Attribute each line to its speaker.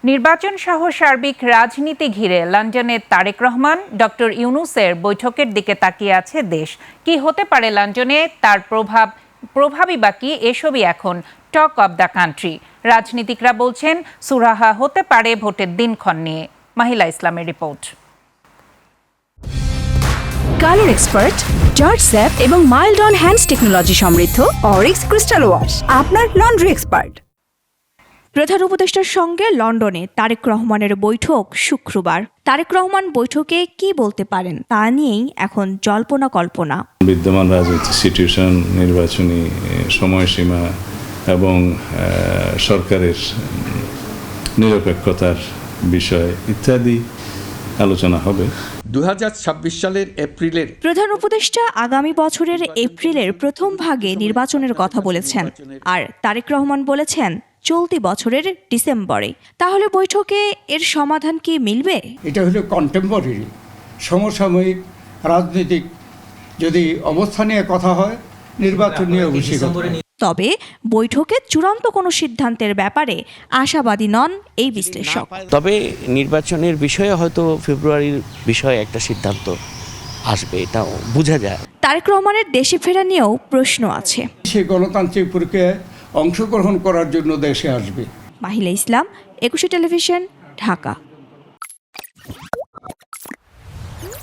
Speaker 1: নির্বাচন সহ সার্বিক রাজনীতি ঘিরে লন্ডনে তারেক রহমান ডক্টর ইউনূসের বৈঠকের দিকে তাকিয়ে আছে দেশ। কি হতে পারে লন্ডনে, তার প্রভাবই বা কি, এসবই এখন টক অব দ্য কান্ট্রি। রাজনীতিকরা বলছেন সুরাহা হতে পারে ভোটের দিনক্ষণ নিয়ে। মাহিলা ইসলামের report.
Speaker 2: Colour expert, George sap এবং মাইল্ড অন হ্যান্ডস টেকনোলজি সমৃদ্ধ অরিক্স ক্রিস্টাল ওয়াশ আপনার লন্ড্রি এক্সপার্ট। প্রধান উপদেষ্টার সঙ্গে লন্ডনে তারেক রহমানের বৈঠক শুক্রবার। তারেক রহমান বৈঠকে কি বলতে পারেন তা নিয়েই এখন জল্পনা কল্পনা।
Speaker 3: বিদ্যমান রাজনৈতিক সিচুয়েশন, নির্বাচনী সময়সীমা এবং সরকারের নিরপেক্ষতার বিষয় ইত্যাদি আলোচনা হবে।
Speaker 4: 2026 সালের এপ্রিলের
Speaker 2: প্রধান উপদেষ্টা আগামী বছরের এপ্রিলের প্রথম ভাগে নির্বাচনের কথা বলেছেন, আর তারেক রহমান বলেছেন চলতি বছরের ডিসেম্বরে। তাহলে বৈঠকে এর সমাধান কি মিলবে?
Speaker 5: এটা হলো কন্টেম্পোরারি, সমসাময়িক রাজনৈতিক যদি অবস্থা নিয়ে কথা হয়, নির্বাচন নিয়ে অবশ্যই কথা হয়।
Speaker 2: তবে বৈঠকে চূড়ান্ত কোনো সিদ্ধান্তের ব্যাপারে আশাবাদী নন এই বিশ্লেষক।
Speaker 6: তবে নির্বাচনের বিষয়ে হয়তো ফেব্রুয়ারির বিষয়ে একটা সিদ্ধান্ত আসবে, এটা বোঝা যায়।
Speaker 2: তারেক রহমানের দেশে ফেরা নিয়েও প্রশ্ন আছে।
Speaker 5: সে গণতান্ত্রিক প্রক্রিয়ায় অংশগ্রহণ করার জন্য দেশে আসবে।
Speaker 2: মাহিলা ইসলাম, 21 টেলিভিশন, ঢাকা।